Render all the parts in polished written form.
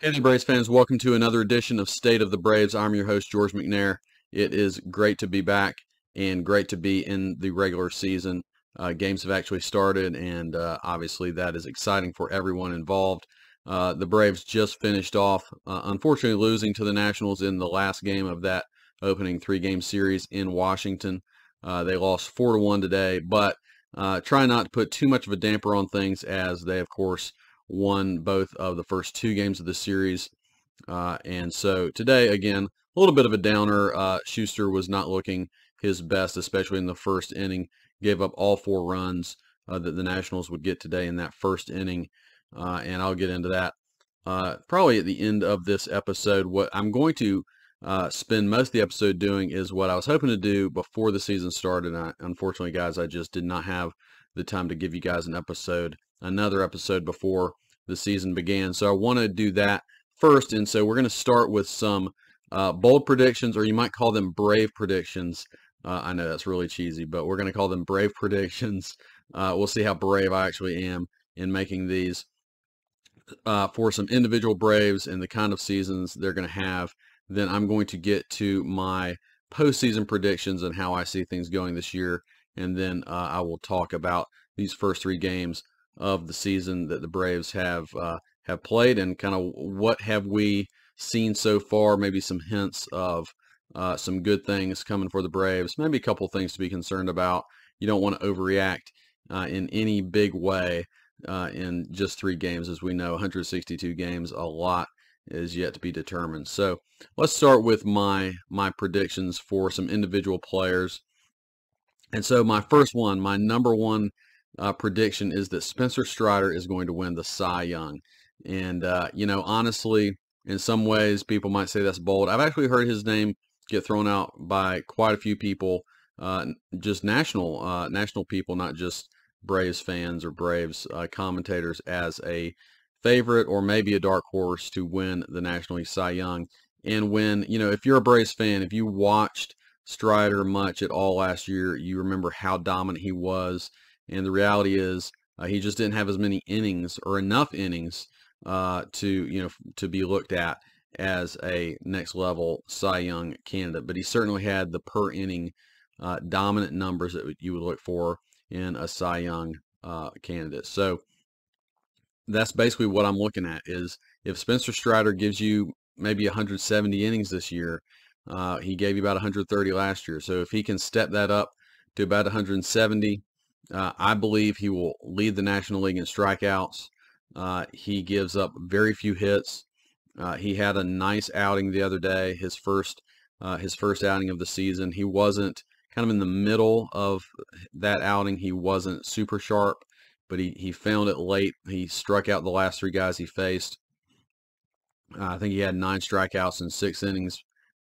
Hey there, Braves fans. Welcome to another edition of State of the Braves. I'm your host, George McNair. It is great to be back and great to be in the regular season. Games have actually started, and obviously that is exciting for everyone involved. The Braves just finished off, unfortunately, losing to the Nationals in the last game of that opening three-game series in Washington. They lost 4-1 today, but try not to put too much of a damper on things as they, of course, won both of the first two games of the series. And so today, again, a little bit of a downer. Schuster was not looking his best, especially in the first inning. Gave up all 4 runs that the Nationals would get today in that first inning. And I'll get into that probably at the end of this episode. What I'm going to spend most of the episode doing is what I was hoping to do before the season started. Unfortunately, guys, I just did not have the time to give you guys another episode before the season began. So I want to do that first. And so we're going to start with some bold predictions, or you might call them brave predictions. I know that's really cheesy, but we're going to call them brave predictions. We'll see how brave I actually am in making these for some individual Braves and the kind of seasons they're going to have. Then I'm going to get to my postseason predictions and how I see things going this year. And then I will talk about these first three games of the season that the Braves have played and kind of what have we seen so far, maybe some hints of some good things coming for the Braves, maybe a couple things to be concerned about. You don't want to overreact in any big way in just 3 games. As we know, 162 games, a lot is yet to be determined. So let's start with my predictions for some individual players. And so my first one, my number one prediction is that Spencer Strider is going to win the Cy Young. And, honestly, in some ways, people might say that's bold. I've actually heard his name get thrown out by quite a few people, just national people, not just Braves fans or Braves commentators, as a favorite or maybe a dark horse to win the National League Cy Young. And when, if you're a Braves fan, if you watched Strider much at all last year, you remember how dominant he was. And the reality is he just didn't have as many innings or enough innings to be looked at as a next level Cy Young candidate. But he certainly had the per inning dominant numbers that you would look for in a Cy Young candidate. So that's basically what I'm looking at is if Spencer Strider gives you maybe 170 innings this year, he gave you about 130 last year. So if he can step that up to about 170, I believe he will lead the National League in strikeouts. He gives up very few hits. He had a nice outing the other day, his first outing of the season. He wasn't kind of in the middle of that outing. He wasn't super sharp, but he found it late. He struck out the last 3 guys he faced. I think he had 9 strikeouts in 6 innings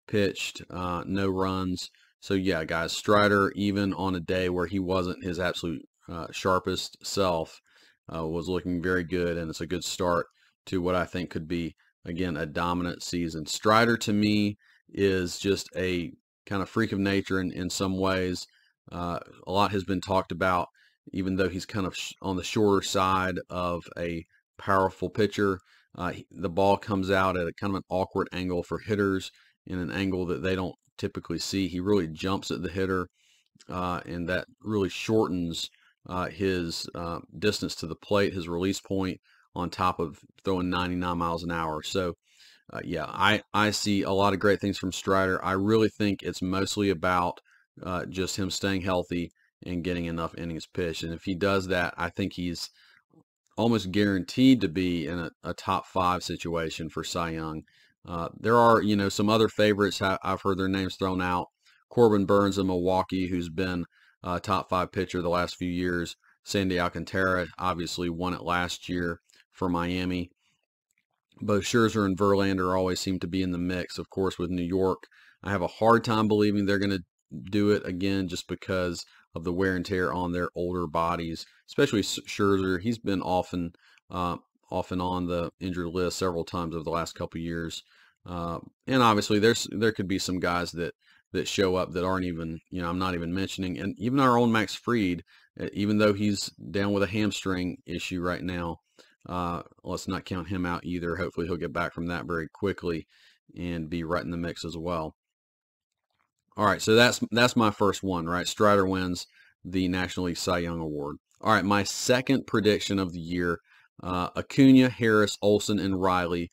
pitched, no runs. So yeah, guys, Strider, even on a day where he wasn't his absolute sharpest self, was looking very good, and it's a good start to what I think could be, again, a dominant season. Strider, to me, is just a kind of freak of nature in some ways. A lot has been talked about, even though he's kind of on the shorter side of a powerful pitcher. The ball comes out at a kind of an awkward angle for hitters, in an angle that they don't typically see. He really jumps at the hitter, and that really shortens his distance to the plate, his release point, on top of throwing 99 miles an hour. So, yeah, I see a lot of great things from Strider. I really think it's mostly about just him staying healthy and getting enough innings pitched. And if he does that, I think he's almost guaranteed to be in a top 5 situation for Cy Young. There are, some other favorites. I've heard their names thrown out. Corbin Burns of Milwaukee, who's been a top 5 pitcher the last few years. Sandy Alcantara obviously won it last year for Miami. Both Scherzer and Verlander always seem to be in the mix, of course, with New York. I have a hard time believing they're going to do it again just because of the wear and tear on their older bodies, especially Scherzer. He's been off and on the injured list several times over the last couple of years. And obviously there could be some guys that show up that aren't even, I'm not even mentioning. And even our own Max Fried, even though he's down with a hamstring issue right now, Let's not count him out either. Hopefully he'll get back from that very quickly and be right in the mix as well. All right, so that's my first one, right? Strider wins the National League Cy Young Award. All right, my second prediction of the year, Acuna, Harris, Olson, and Riley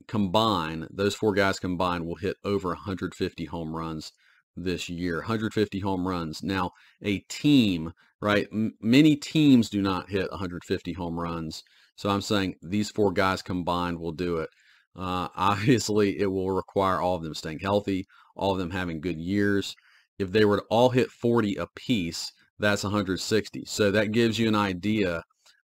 combined, those four guys combined will hit over 150 home runs this year. 150 home runs. Now, a team, right? Many teams do not hit 150 home runs. So I'm saying these four guys combined will do it. Obviously, it will require all of them staying healthy, all of them having good years. If they were to all hit 40 apiece, that's 160. So that gives you an idea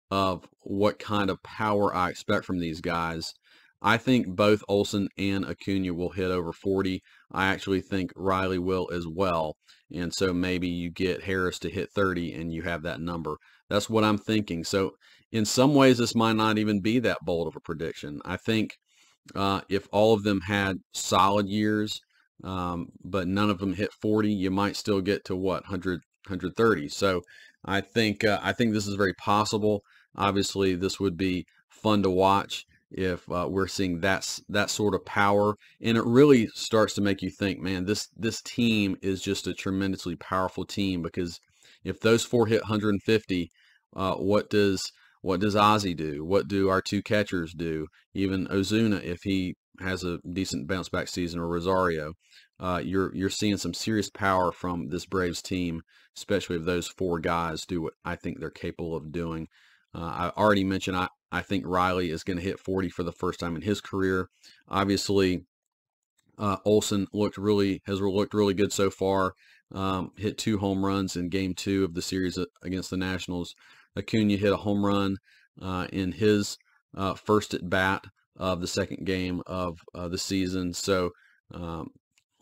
of what kind of power I expect from these guys. I think both Olson and Acuna will hit over 40. I actually think Riley will as well. And so maybe you get Harris to hit 30 and you have that number. That's what I'm thinking. So in some ways, this might not even be that bold of a prediction. I think if all of them had solid years, but none of them hit 40, you might still get to what, 100, 130. So I think this is very possible. Obviously, this would be fun to watch if we're seeing that sort of power, and it really starts to make you think, man, this team is just a tremendously powerful team, because if those four hit 150, what does Ozzie do? What do our two catchers do? Even Ozuna, if he has a decent bounce back season, or Rosario, you're seeing some serious power from this Braves team, especially if those four guys do what I think they're capable of doing. I already mentioned I think Riley is going to hit 40 for the first time in his career. Obviously, Olson has looked really good so far. Hit 2 home runs in Game 2 of the series against the Nationals. Acuna hit a home run in his first at bat of the second game of the season. So a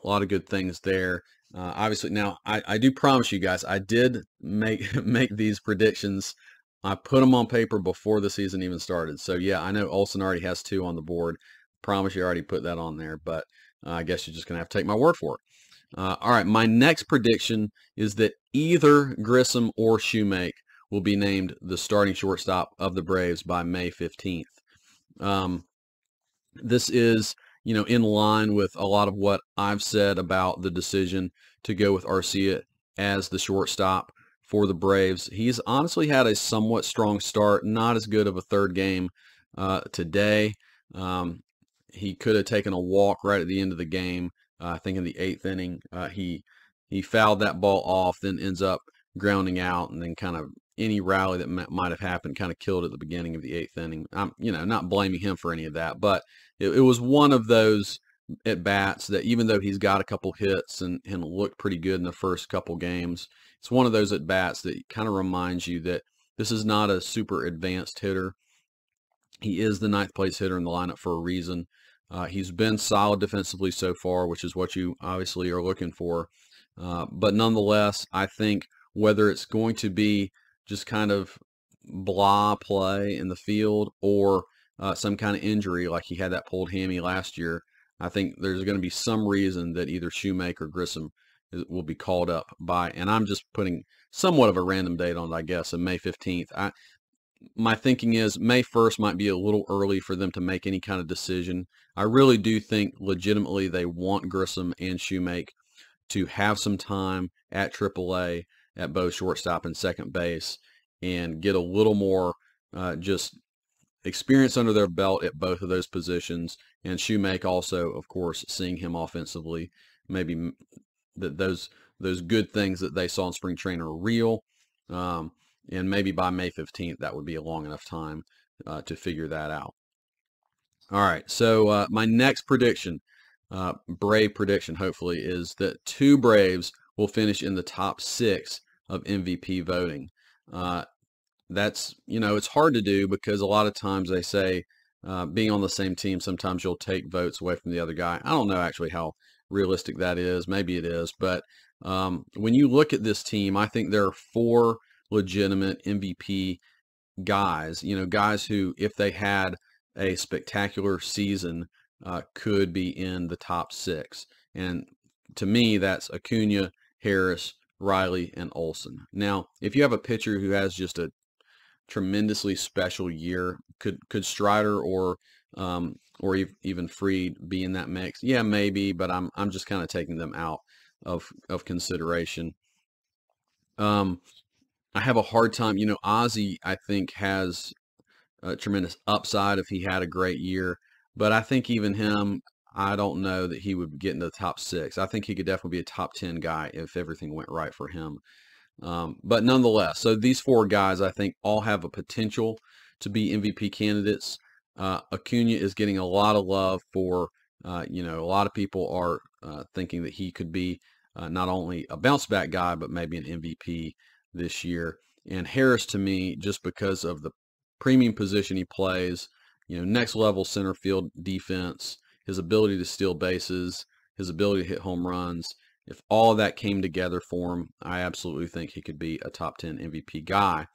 lot of good things there. Obviously, now I do promise you guys, I did make these predictions. I put them on paper before the season even started. So yeah, I know Olson already has 2 on the board. Promise you, I already put that on there, but I guess you're just gonna have to take my word for it. All right, my next prediction is that either Grissom or Shoemake will be named the starting shortstop of the Braves by May 15th. This is, in line with a lot of what I've said about the decision to go with Arcia as the shortstop for the Braves. He's honestly had a somewhat strong start, not as good of a third game today. He could have taken a walk right at the end of the game. I think in the 8th inning, he fouled that ball off, then ends up grounding out, and then kind of any rally that might have happened kind of killed at the beginning of the 8th inning. I'm, not blaming him for any of that, but it was one of those at bats that, even though he's got a couple hits and looked pretty good in the first couple games, it's one of those at bats that kind of reminds you that this is not a super advanced hitter. He is the 9th place hitter in the lineup for a reason. He's been solid defensively so far, which is what you obviously are looking for. But nonetheless, I think whether it's going to be just kind of blah play in the field, or some kind of injury like he had that pulled hammy last year, I think there's going to be some reason that either Shoemake or Grissom will be called up by, and I'm just putting somewhat of a random date on it, I guess, of May 15th. My thinking is May 1st might be a little early for them to make any kind of decision. I really do think legitimately they want Grissom and Shoemake to have some time at AAA at both shortstop and second base, and get a little more just experience under their belt at both of those positions. And Shoemake also, of course, seeing him offensively, maybe that those good things that they saw in spring training are real. And maybe by May 15th, that would be a long enough time to figure that out. All right, so my next prediction, Brave prediction, hopefully, is that 2 Braves will finish in the top 6 of MVP voting. That's, it's hard to do, because a lot of times they say being on the same team, sometimes you'll take votes away from the other guy. I don't know actually how realistic that is. Maybe it is. But when you look at this team, I think there are 4 legitimate MVP guys, guys who, if they had a spectacular season, could be in the top 6. And to me, that's Acuna, Harris, Riley, and Olson. Now, if you have a pitcher who has just a tremendously special year. Could Strider or even Freed be in that mix? Yeah, maybe, but I'm just kind of taking them out of consideration. I have a hard time. Ozzie, I think, has a tremendous upside if he had a great year, but I think even him, I don't know that he would get into the top 6. I think he could definitely be a top 10 guy if everything went right for him. But nonetheless, so these 4 guys, I think, all have a potential to be MVP candidates. Acuna is getting a lot of love for, a lot of people are thinking that he could be not only a bounce back guy, but maybe an MVP this year. And Harris, to me, just because of the premium position he plays, next level center field defense, his ability to steal bases, his ability to hit home runs, if all of that came together for him, I absolutely think he could be a top 10 MVP guy.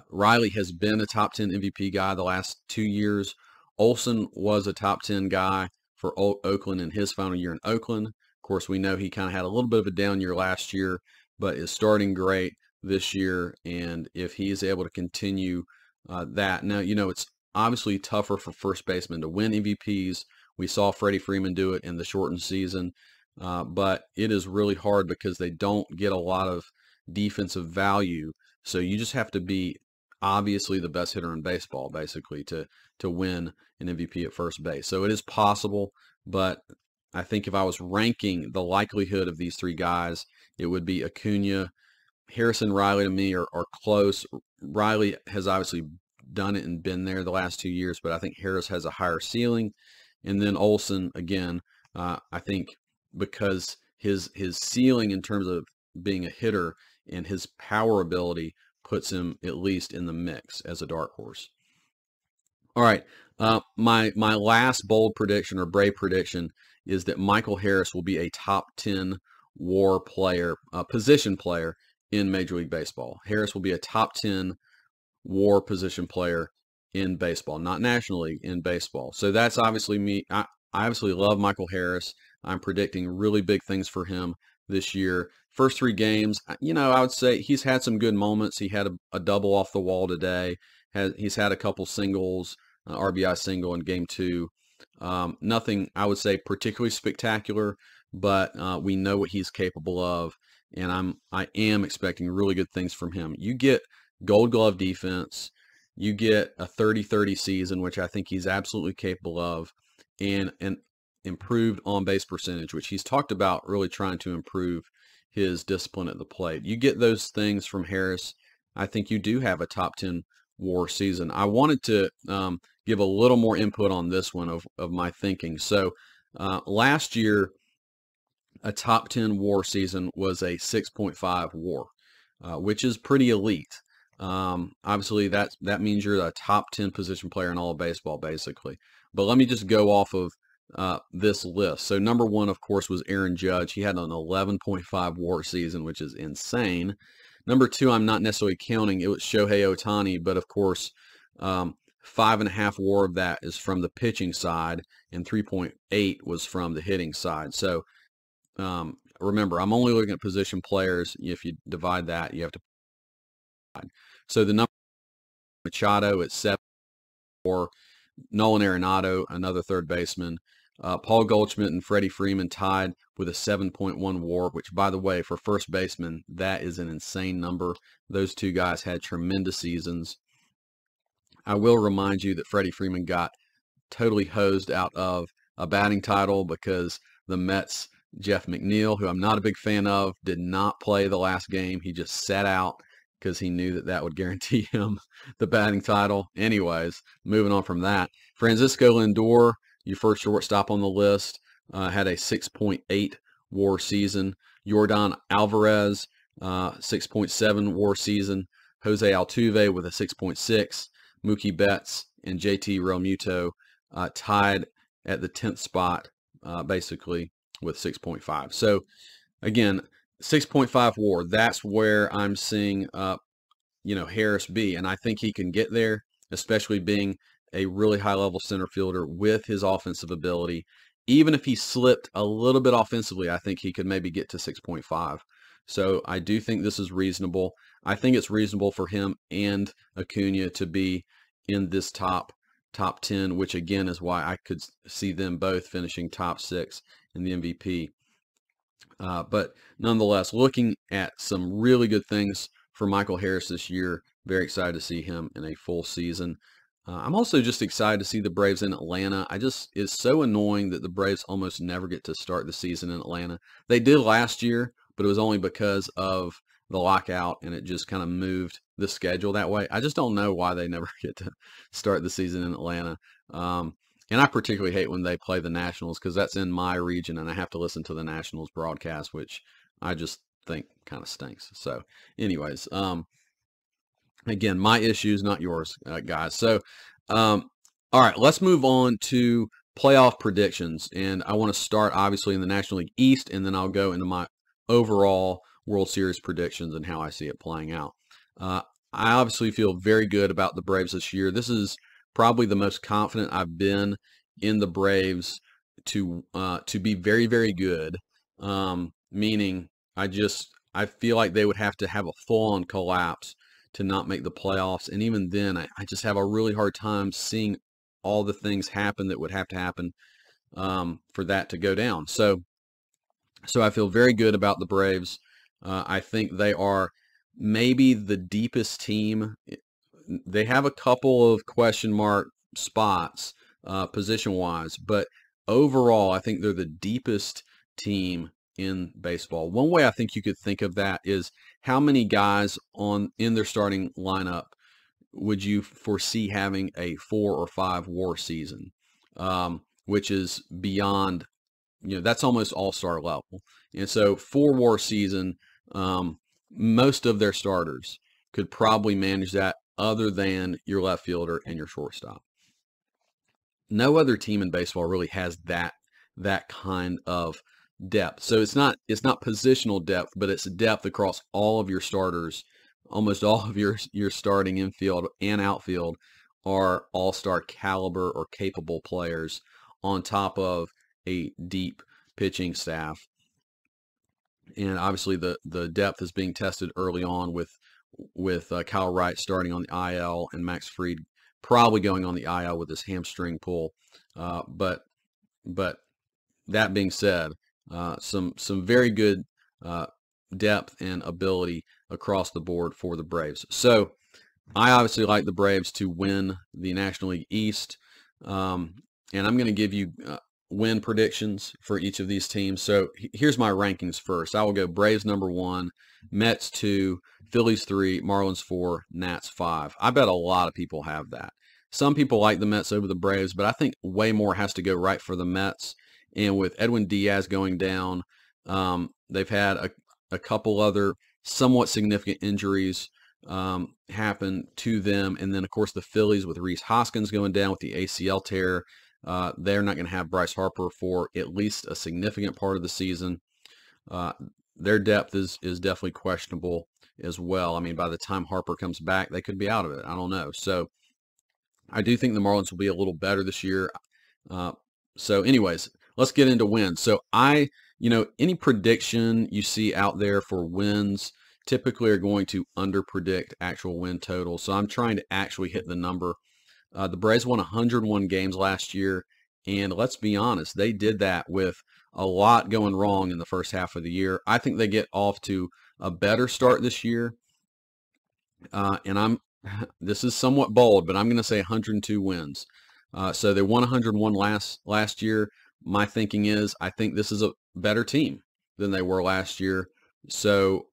Riley has been a top 10 MVP guy the last 2 years. Olson was a top 10 guy for Oakland in his final year in Oakland. Of course, we know he kind of had a little bit of a down year last year, but is starting great this year. And if he is able to continue that, now, it's obviously tougher for first basemen to win MVPs. We saw Freddie Freeman do it in the shortened season. But it is really hard because they don't get a lot of defensive value. So you just have to be obviously the best hitter in baseball, basically, to win an MVP at first base. So it is possible, but I think if I was ranking the likelihood of these 3 guys, it would be Acuna. Harrison, Riley to me are close. Riley has obviously done it and been there the last 2 years, but I think Harris has a higher ceiling. And then Olson, again, I think because his ceiling in terms of being a hitter and his power ability puts him at least in the mix as a dark horse. All right, my last bold prediction or brave prediction is that Michael Harris will be a top 10 WAR player, position player in Major League Baseball. Harris will be a top 10 WAR position player in baseball, not National League, in baseball. So that's obviously me. I obviously love Michael Harris. I'm predicting really big things for him this year. First 3 games, I would say he's had some good moments. He had a double off the wall today. He's had a couple singles, RBI single in game 2. Nothing, I would say, particularly spectacular, but we know what he's capable of, and I am expecting really good things from him. You get Gold Glove defense, you get a 30-30 season, which I think he's absolutely capable of, and an improved on-base percentage, which he's talked about really trying to improve his discipline at the plate. You get those things from Harris, I think you do have a top 10 WAR season. I wanted to give a little more input on this one of my thinking. So last year, a top 10 WAR season was a 6.5 WAR, which is pretty elite. Obviously, that means you're a top 10 position player in all of baseball, basically. But let me just go off of this list. So number 1, of course, was Aaron Judge. He had an 11.5 WAR season, which is insane. Number 2, I'm not necessarily counting. It was Shohei Ohtani, but of course, 5.5 WAR of that is from the pitching side, and 3.8 was from the hitting side. So remember, I'm only looking at position players. If you divide that, you have to. So the number Machado at 7 WAR, Nolan Arenado, another third baseman. Paul Goldschmidt and Freddie Freeman tied with a 7.1 WAR, which, by the way, for first baseman, that is an insane number. Those 2 guys had tremendous seasons. I will remind you that Freddie Freeman got totally hosed out of a batting title because the Mets' Jeff McNeil, who I'm not a big fan of, did not play the last game. He just sat out because he knew that would guarantee him the batting title. Anyways, moving on from that, Francisco Lindor, your first shortstop on the list, had a 6.8 WAR season. Yordan Alvarez, 6.7 WAR season. Jose Altuve with a 6.6. Mookie Betts and JT Realmuto tied at the 10th spot, basically, with 6.5. So, again, 6.5 WAR, that's where I'm seeing, Harris be. And I think he can get there, especially being a really high-level center fielder with his offensive ability. Even if he slipped a little bit offensively, I think he could maybe get to 6.5. So I do think this is reasonable. I think it's reasonable for him and Acuna to be in this top 10, which again is why I could see them both finishing top 6 in the MVP. But nonetheless, looking at some really good things for Michael Harris this year. Very excited to see him in a full season. I'm also just excited to see the Braves in Atlanta. It's so annoying that the Braves almost never get to start the season in Atlanta. They did last year, but it was only because of the lockout, and it just kind of moved the schedule that way. I just don't know why they never get to start the season in Atlanta. And I particularly hate when they play the Nationals because that's in my region, and I have to listen to the Nationals broadcast, which I just think kind of stinks. So anyways, again, my issues, not yours, guys. So, all right, let's move on to playoff predictions. And I want to start, obviously, in the National League East, and then I'll go into my overall World Series predictions and how I see it playing out. I obviously feel very good about the Braves this year. This is probably the most confident I've been in the Braves to be very, very good, meaning I feel like they would have to have a full-on collapse to not make the playoffs. And even then, I just have a really hard time seeing all the things happen that would have to happen for that to go down. So I feel very good about the Braves. I think they are maybe the deepest team. They have a couple of question mark spots position-wise, but overall, I think they're the deepest team in baseball. One way I think you could think of that is how many guys in their starting lineup would you foresee having a 4 or 5 WAR season, which is beyond, that's almost all-star level. And so 4 WAR season, most of their starters could probably manage that other than your left fielder and your shortstop. No other team in baseball really has that kind of depth. So it's not positional depth, but it's depth across all of your starters. Almost all of your starting infield and outfield are all-star caliber or capable players on top of a deep pitching staff. And obviously the depth is being tested early on with Kyle Wright starting on the IL and Max Fried probably going on the IL with his hamstring pull. But that being said, some very good depth and ability across the board for the Braves. So I obviously like the Braves to win the National League East. And I'm going to give you win predictions for each of these teams. So here's my rankings first. I will go Braves number 1, Mets 2, Phillies 3, Marlins 4, Nats 5. I bet a lot of people have that. Some people like the Mets over the Braves, but I think way more has to go right for the Mets. And with Edwin Diaz going down, they've had a couple other somewhat significant injuries happen to them. And then, of course, the Phillies with Rhys Hoskins going down with the ACL tear. They're not going to have Bryce Harper for at least a significant part of the season. Their depth is definitely questionable as well. I mean, by the time Harper comes back, they could be out of it. I don't know. So I do think the Marlins will be a little better this year. So anyways, let's get into wins. So any prediction you see out there for wins typically are going to underpredict actual win totals. So I'm trying to actually hit the number. The Braves won 101 games last year, and let's be honest, they did that with a lot going wrong in the first half of the year. I think they get off to a better start this year, and this is somewhat bold, but I'm going to say 102 wins. So they won 101 last year. My thinking is I think this is a better team than they were last year. So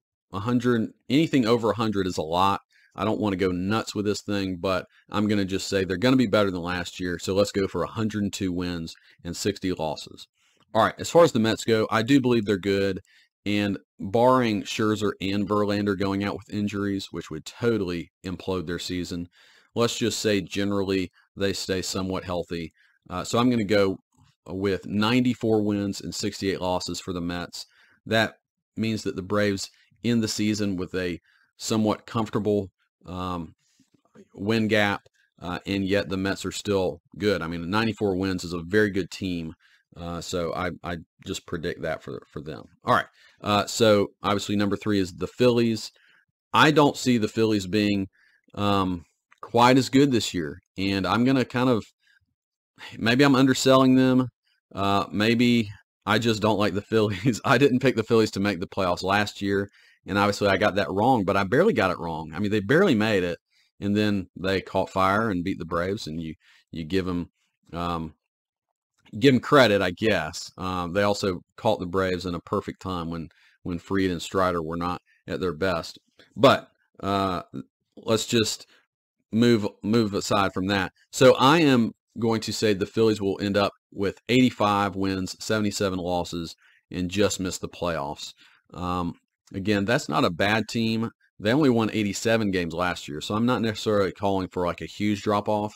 anything over 100 is a lot. I don't want to go nuts with this thing, but I'm going to just say they're going to be better than last year. So let's go for 102 wins and 60 losses. All right, as far as the Mets go, I do believe they're good. And barring Scherzer and Verlander going out with injuries, which would totally implode their season, let's just say generally they stay somewhat healthy. So I'm going to go with 94 wins and 68 losses for the Mets. That means that the Braves end the season with a somewhat comfortable win gap, and yet the Mets are still good. I mean, 94 wins is a very good team, so I just predict that for them. All right, so obviously number 3 is the Phillies. I don't see the Phillies being quite as good this year, and I'm going to kind of, maybe I'm underselling them. Maybe I just don't like the Phillies. I didn't pick the Phillies to make the playoffs last year, and obviously I got that wrong, but I barely got it wrong. I mean, they barely made it, and then they caught fire and beat the Braves, and you give them credit, I guess. They also caught the Braves in a perfect time when Fried and Strider were not at their best. But let's just move aside from that. So I am going to say the Phillies will end up with 85 wins, 77 losses, and just miss the playoffs. Again, that's not a bad team. They only won 87 games last year, so I'm not necessarily calling for like a huge drop-off,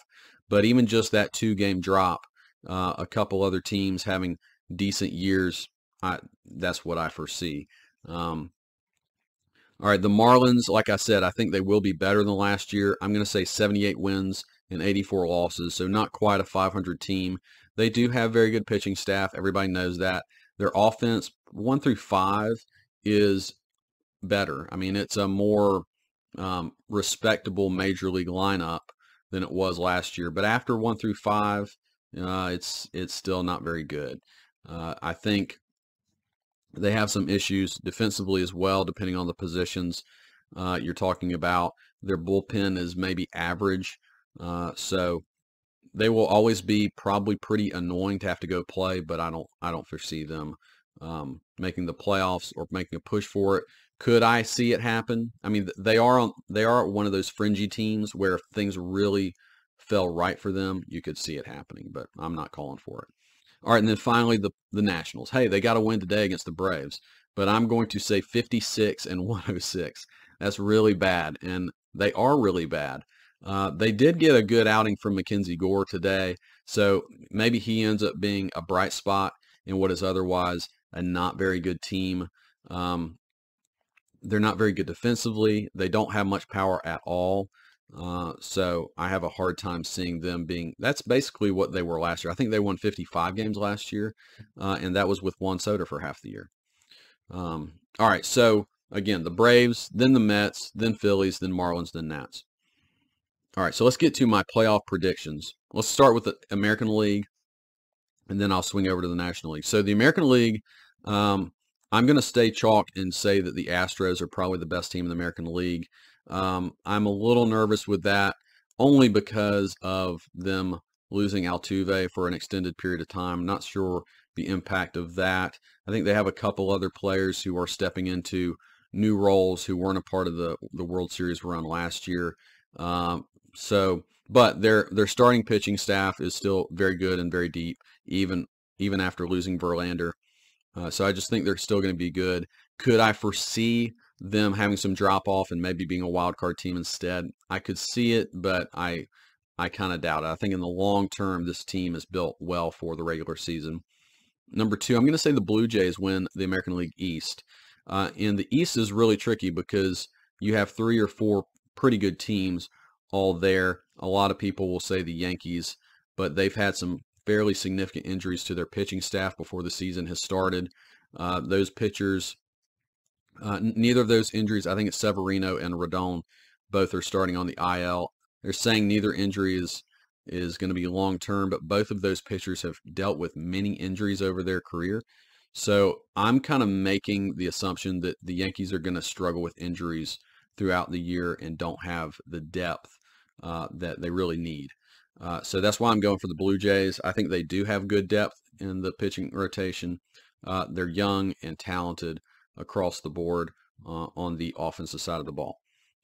but even just that 2-game drop, a couple other teams having decent years, that's what I foresee. All right, the Marlins, like I said, I think they will be better than last year. I'm going to say 78 wins and 84 losses, so not quite a 500 team. They do have very good pitching staff. Everybody knows that. Their offense, 1 through 5, is better. I mean, it's a more respectable major league lineup than it was last year. But after 1 through 5, it's still not very good. I think they have some issues defensively as well, depending on the positions you're talking about. Their bullpen is maybe average, so they will always be probably pretty annoying to have to go play. But I don't foresee them making the playoffs or making a push for it. Could I see it happen? I mean, they are one of those fringy teams where if things really fell right for them, you could see it happening. But I'm not calling for it. All right, and then finally the Nationals. Hey, they got to win today against the Braves, but I'm going to say 56 and 106. That's really bad, and they are really bad. They did get a good outing from Mackenzie Gore today, so maybe he ends up being a bright spot in what is otherwise a not very good team. They're not very good defensively. They don't have much power at all. So I have a hard time seeing them being, that's basically what they were last year. I think they won 55 games last year, and that was with Juan Soto for half the year. All right, so again, the Braves, then the Mets, then Phillies, then Marlins, then Nats. All right, so let's get to my playoff predictions. Let's start with the American League, and then I'll swing over to the National League. So the American League, I'm going to stay chalk and say that the Astros are probably the best team in the American League. I'm a little nervous with that only because of them losing Altuve for an extended period of time. I'm not sure the impact of that. I think they have a couple other players who are stepping into new roles who weren't a part of the World Series run last year. But their starting pitching staff is still very good and very deep, even after losing Verlander. So I just think they're still going to be good. Could I foresee them having some drop-off and maybe being a wild card team instead? I could see it, but I kind of doubt it. I think in the long term, this team is built well for the regular season. Number 2, I'm going to say the Blue Jays win the American League East. And the East is really tricky because you have 3 or 4 pretty good teams all there. A lot of people will say the Yankees, but they've had some fairly significant injuries to their pitching staff before the season has started. Those pitchers, neither of those injuries, I think it's Severino and Rodon, both are starting on the IL. They're saying neither injury is going to be long-term, but both of those pitchers have dealt with many injuries over their career. So I'm kind of making the assumption that the Yankees are going to struggle with injuries throughout the year and don't have the depth that they really need. So that's why I'm going for the Blue Jays. I think they do have good depth in the pitching rotation. They're young and talented across the board on the offensive side of the ball.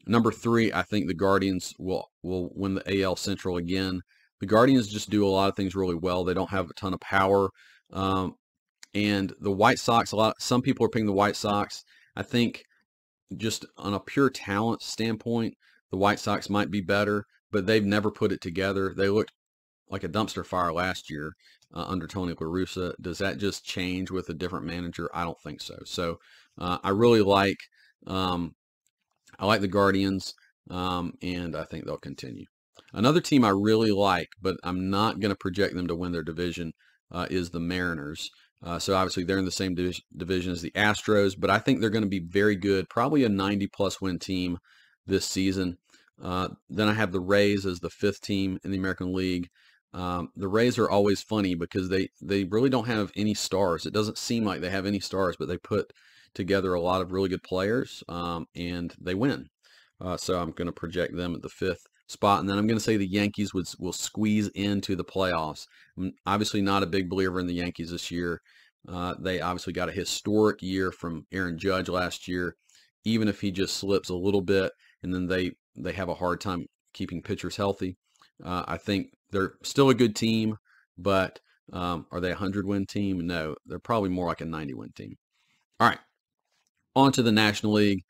Number 3, I think the Guardians will win the AL Central again. The Guardians just do a lot of things really well. They don't have a ton of power. And the White Sox, some people are picking the White Sox. I think just on a pure talent standpoint, the White Sox might be better, but they've never put it together. They looked like a dumpster fire last year under Tony La Russa. Does that just change with a different manager? I don't think so. So I really like the Guardians, and I think they'll continue. Another team I really like, but I'm not going to project them to win their division, is the Mariners. So obviously they're in the same division as the Astros, but I think they're going to be very good, probably a 90-plus win team this season. Then I have the Rays as the 5th team in the American League. The Rays are always funny because they really don't have any stars. It doesn't seem like they have any stars, but they put together a lot of really good players, and they win. So I'm going to project them at the 5th spot, and then I'm going to say the Yankees will squeeze into the playoffs. I'm obviously not a big believer in the Yankees this year. They obviously got a historic year from Aaron Judge last year. Even if he just slips a little bit, and then they have a hard time keeping pitchers healthy. I think they're still a good team, but are they a 100-win team? No, they're probably more like a 90-win team. All right, on to the National League.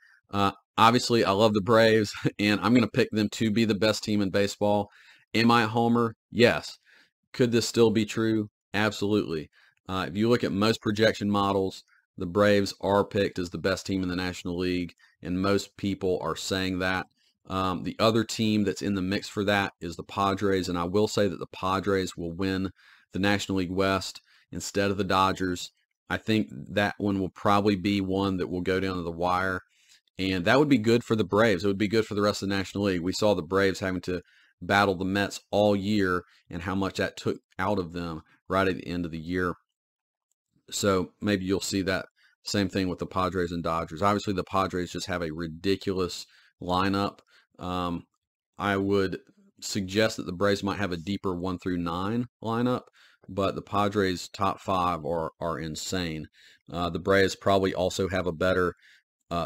Obviously, I love the Braves, and I'm going to pick them to be the best team in baseball. Am I a homer? Yes. Could this still be true? Absolutely. If you look at most projection models, the Braves are picked as the best team in the National League, and most people are saying that. The other team that's in the mix for that is the Padres, and I will say that the Padres will win the National League West instead of the Dodgers. I think that one will probably be one that will go down to the wire, and that would be good for the Braves. It would be good for the rest of the National League. We saw the Braves having to battle the Mets all year and how much that took out of them right at the end of the year. So maybe you'll see that same thing with the Padres and Dodgers. Obviously, the Padres just have a ridiculous lineup. I would suggest that the Braves might have a deeper 1 through 9 lineup, but the Padres' top 5 are insane. The Braves probably also have a better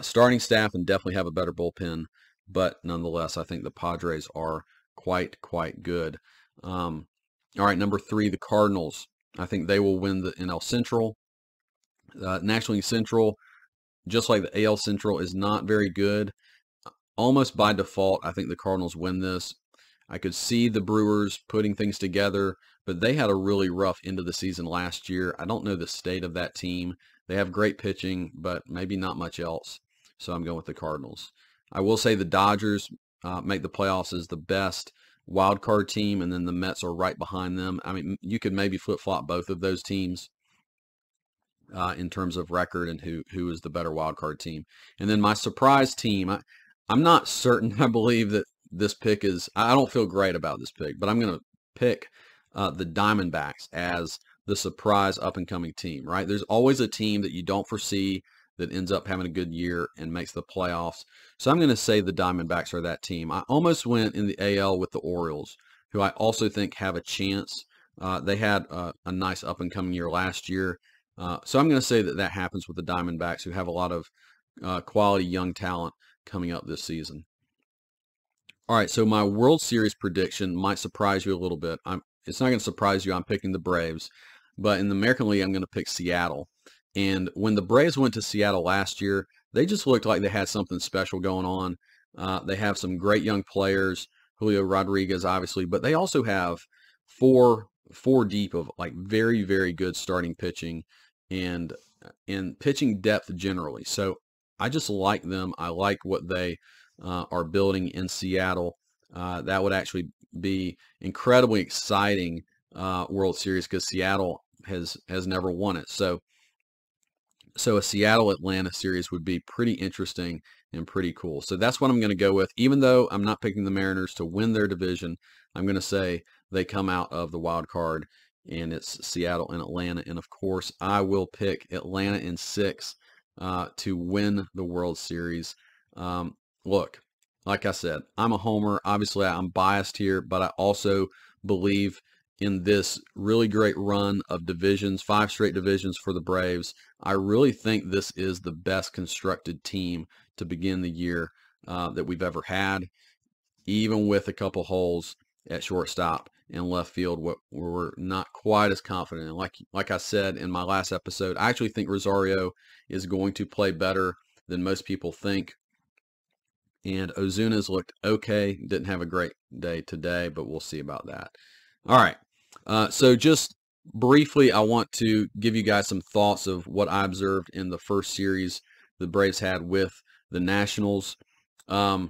starting staff and definitely have a better bullpen, but nonetheless, I think the Padres are quite good. All right, number 3, the Cardinals. I think they will win the NL Central. National League Central, just like the AL Central, is not very good. Almost by default, I think the Cardinals win this. I could see the Brewers putting things together, but they had a really rough end of the season last year. I don't know the state of that team. They have great pitching, but maybe not much else. So I'm going with the Cardinals. I will say the Dodgers make the playoffs as the best wild card team, and then the Mets are right behind them. I mean, you could maybe flip-flop both of those teams in terms of record and who is the better wild card team. And then my surprise team, I'm not certain I believe that this pick is, I don't feel great about this pick, but I'm going to pick the Diamondbacks as the surprise up-and-coming team, right? There's always a team that you don't foresee that ends up having a good year and makes the playoffs. So I'm going to say the Diamondbacks are that team. I almost went in the AL with the Orioles, who I also think have a chance. They had a nice up-and-coming year last year. So I'm going to say that happens with the Diamondbacks, who have a lot of quality young talent coming up this season. All right, so my World Series prediction might surprise you a little bit. It's not going to surprise you. I'm picking the Braves. But in the American League, I'm going to pick Seattle. And when the Braves went to Seattle last year, they just looked like they had something special going on. They have some great young players, Julio Rodriguez, obviously, but they also have four deep of like very good starting pitching and pitching depth generally. So I just like them. I like what they are building in Seattle. That would actually be incredibly exciting World Series because Seattle has never won it. So a Seattle-Atlanta series would be pretty interesting and pretty cool. So that's what I'm going to go with. Even though I'm not picking the Mariners to win their division, I'm going to say they come out of the wild card, and it's Seattle and Atlanta. And, of course, I will pick Atlanta in 6 to win the World Series. Look, like I said, I'm a homer. Obviously, I'm biased here, but I also believe in this really great run of divisions, 5 straight divisions for the Braves. I really think this is the best constructed team to begin the year that we've ever had, even with a couple holes at shortstop and left field where we're not quite as confident. And like I said in my last episode, I actually think Rosario is going to play better than most people think. And Ozuna's looked okay. Didn't have a great day today, but we'll see about that. All right. So just briefly, I want to give you guys some thoughts of what I observed in the first series the Braves had with the Nationals. The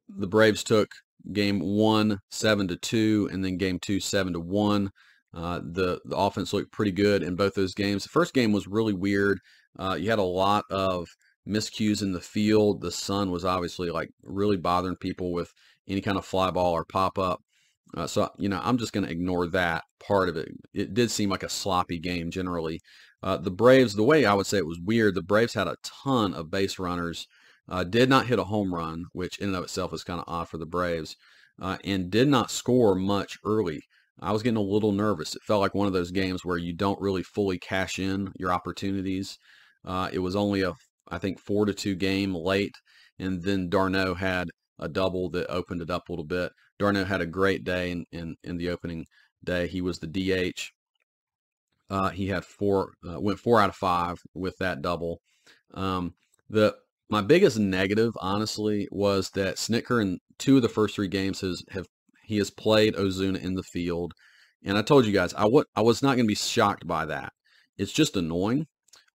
Braves took game 1 7-2, and then game 2 7-1. The offense looked pretty good in both those games. The first game was really weird. You had a lot of miscues in the field. The sun was obviously like really bothering people with any kind of fly ball or pop up. So, I'm just going to ignore that part of it. It did seem like a sloppy game generally. The Braves, the way I would say it was weird, the Braves had a ton of base runners, did not hit a home run, which in and of itself is kind of odd for the Braves, and did not score much early. I was getting a little nervous. It felt like one of those games where you don't really fully cash in your opportunities. It was only I think 4-2 game late, and then d'Arnaud had a double that opened it up a little bit. d'Arnaud had a great day in the opening day. He was the DH. He had went 4 out of 5 with that double. My biggest negative, honestly, was that Snitker in 2 of the first 3 games he has played Ozuna in the field, and I told you guys I was not going to be shocked by that. It's just annoying.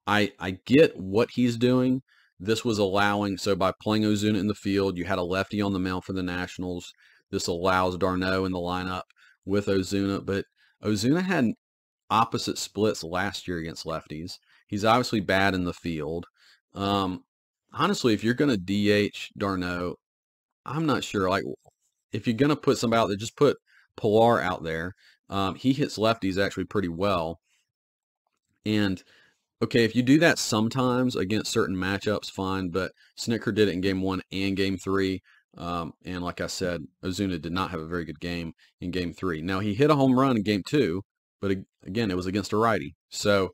I get what he's doing. This was allowing, so by playing Ozuna in the field, you had a lefty on the mound for the Nationals. This allows d'Arnaud in the lineup with Ozuna, but Ozuna had opposite splits last year against lefties. He's obviously bad in the field. Honestly, if you're going to DH d'Arnaud, I'm not sure. Like, if you're going to put somebody out there, just put Pilar out there. He hits lefties actually pretty well. And okay, if you do that sometimes against certain matchups, fine. But Snitker did it in game 1 and game 3. And like I said, Ozuna did not have a very good game in game 3. Now, he hit a home run in game 2, but again, it was against a righty. So,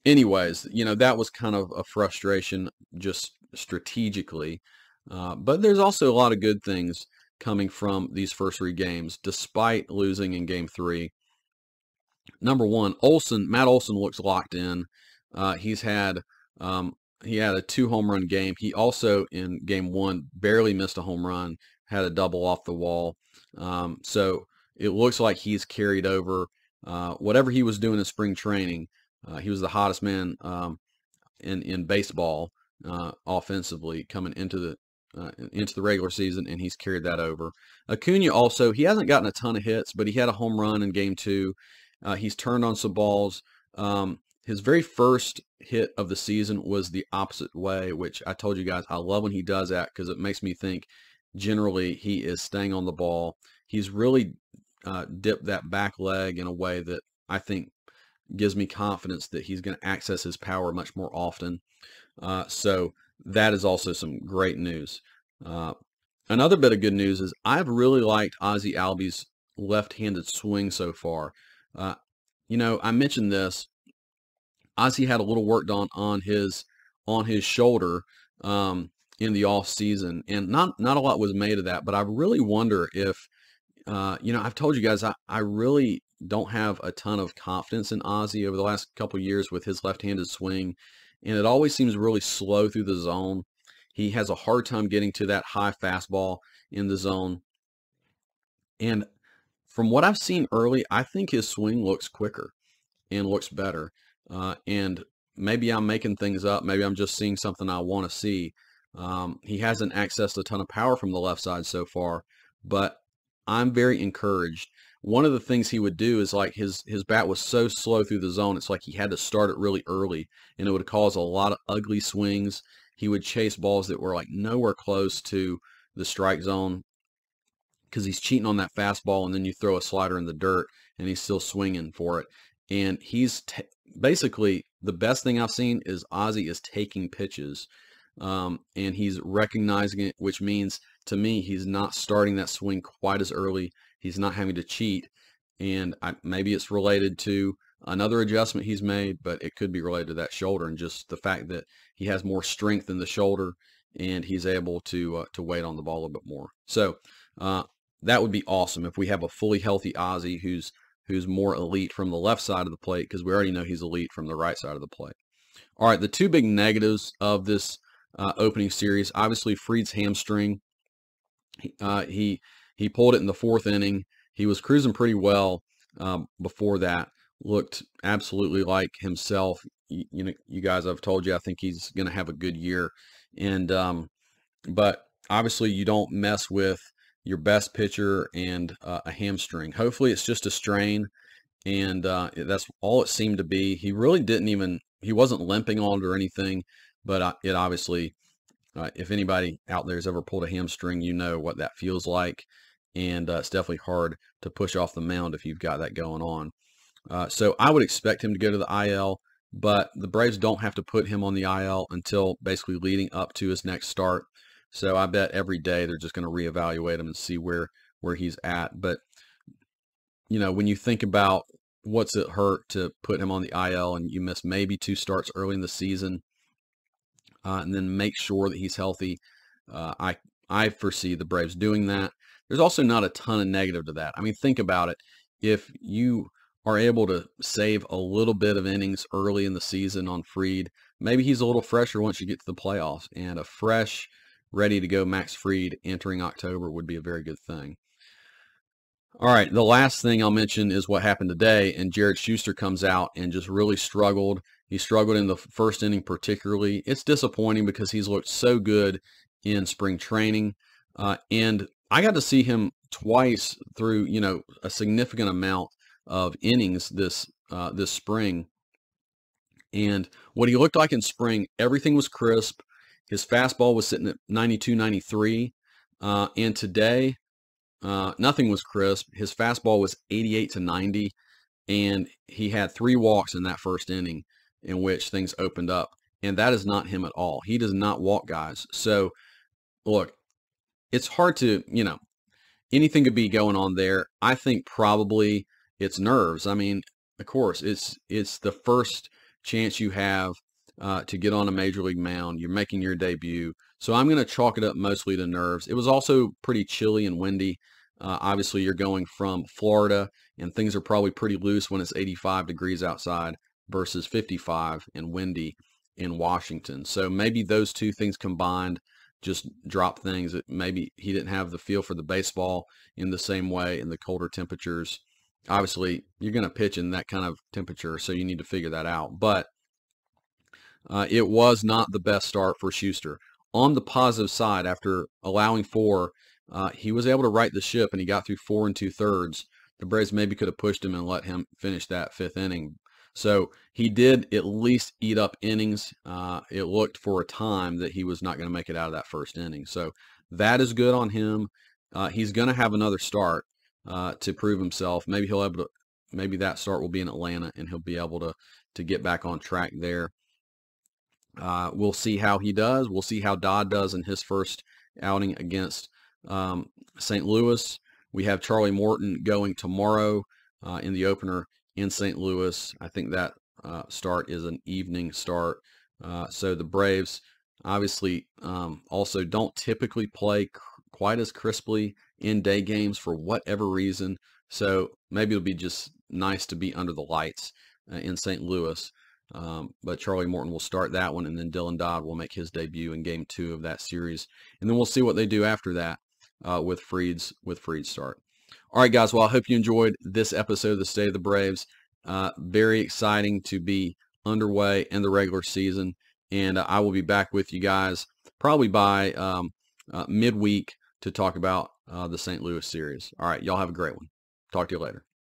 anyways, that was kind of a frustration just strategically. But there's also a lot of good things coming from these first 3 games, despite losing in game 3. Number one, Matt Olson looks locked in. He had a 2 home run game. He also in game 1 barely missed a home run, had a double off the wall. So it looks like he's carried over whatever he was doing in spring training. He was the hottest man in baseball offensively coming into the regular season, and he's carried that over. Acuna also, he hasn't gotten a ton of hits, but he had a home run in game 2. He's turned on some balls. His very first hit of the season was the opposite way, which I told you guys I love when he does that because it makes me think generally he is staying on the ball. He's really dipped that back leg in a way that I think gives me confidence that he's going to access his power much more often. So that is also some great news. Another bit of good news is I've really liked Ozzie Albies' left-handed swing so far. I mentioned this. Ozzie had a little work done on his shoulder in the off season, and not a lot was made of that. But I really wonder if I've told you guys I really don't have a ton of confidence in Ozzie over the last couple of years with his left-handed swing, and it always seems really slow through the zone. He has a hard time getting to that high fastball in the zone, and from what I've seen early, I think his swing looks quicker and looks better. And maybe I'm making things up. Maybe I'm just seeing something I want to see. He hasn't accessed a ton of power from the left side so far, but I'm very encouraged. One of the things he would do is like his bat was so slow through the zone, it's like he had to start it really early, and it would cause a lot of ugly swings. He would chase balls that were like nowhere close to the strike zone because he's cheating on that fastball, and then you throw a slider in the dirt, and he's still swinging for it. And he's basically the best thing I've seen is Ozzie is taking pitches, and he's recognizing it, which means to me he's not starting that swing quite as early. He's not having to cheat, and maybe it's related to another adjustment he's made, but it could be related to that shoulder and just the fact that he has more strength in the shoulder, and he's able to wait on the ball a little bit more. So that would be awesome if we have a fully healthy Ozzie who's more elite from the left side of the plate, because we already know he's elite from the right side of the plate. All right, the 2 big negatives of this opening series, obviously Fried's hamstring. He pulled it in the 4th inning. He was cruising pretty well before that. Looked absolutely like himself. You guys, I've told you I think he's going to have a good year. And but obviously you don't mess with your best pitcher and a hamstring. Hopefully it's just a strain, and that's all it seemed to be. He really he wasn't limping on it or anything, but it obviously, if anybody out there has ever pulled a hamstring, you know what that feels like, and it's definitely hard to push off the mound if you've got that going on. So I would expect him to go to the IL, but the Braves don't have to put him on the IL until basically leading up to his next start. So I bet every day they're just going to reevaluate him and see where he's at. But, you know, when you think about what's it hurt to put him on the IL and you miss maybe 2 starts early in the season, and then make sure that he's healthy, I foresee the Braves doing that. There's also not a ton of negative to that. I mean, think about it. If you are able to save a little bit of innings early in the season on Fried, maybe he's a little fresher once you get to the playoffs, and a fresh, ready to go Max Fried entering October would be a very good thing. All right, the last thing I'll mention is what happened today, and Jared Schuster comes out and just really struggled. He struggled in the first inning particularly. It's disappointing because he's looked so good in spring training, and I got to see him twice through, you know, a significant amount of innings this spring. And what he looked like in spring, everything was crisp. His fastball was sitting at 92, 93. And today, nothing was crisp. His fastball was 88 to 90. And he had 3 walks in that first inning in which things opened up. And that is not him at all. He does not walk guys. So, look, it's hard to, you know, anything could be going on there. I think probably it's nerves. I mean, of course, it's the first chance you have to get on a major league mound. You're making your debut. So I'm going to chalk it up mostly to nerves. It was also pretty chilly and windy. Obviously, you're going from Florida, and things are probably pretty loose when it's 85 degrees outside versus 55 and windy in Washington. So maybe those two things combined just drop things. Maybe he didn't have the feel for the baseball in the same way in the colder temperatures. Obviously, you're going to pitch in that kind of temperature, so you need to figure that out. But it was not the best start for Schuster. On the positive side, after allowing 4, he was able to right the ship, and he got through 4 2/3. The Braves maybe could have pushed him and let him finish that 5th inning. So he did at least eat up innings. It looked for a time that he was not going to make it out of that first inning. So that is good on him. He's going to have another start to prove himself. Maybe maybe that start will be in Atlanta, and he'll be able to get back on track there. We'll see how he does. We'll see how Dodd does in his first outing against St. Louis. We have Charlie Morton going tomorrow in the opener in St. Louis. I think that start is an evening start. So the Braves obviously also don't typically play quite as crisply in day games for whatever reason. So maybe it'll be just nice to be under the lights in St. Louis. But Charlie Morton will start that one, and then Dylan Dodd will make his debut in Game 2 of that series. And then we'll see what they do after that with Fried's start. All right, guys. Well, I hope you enjoyed this episode of the State of the Braves. Very exciting to be underway in the regular season, and I will be back with you guys probably by midweek to talk about the St. Louis series. All right, y'all have a great one. Talk to you later.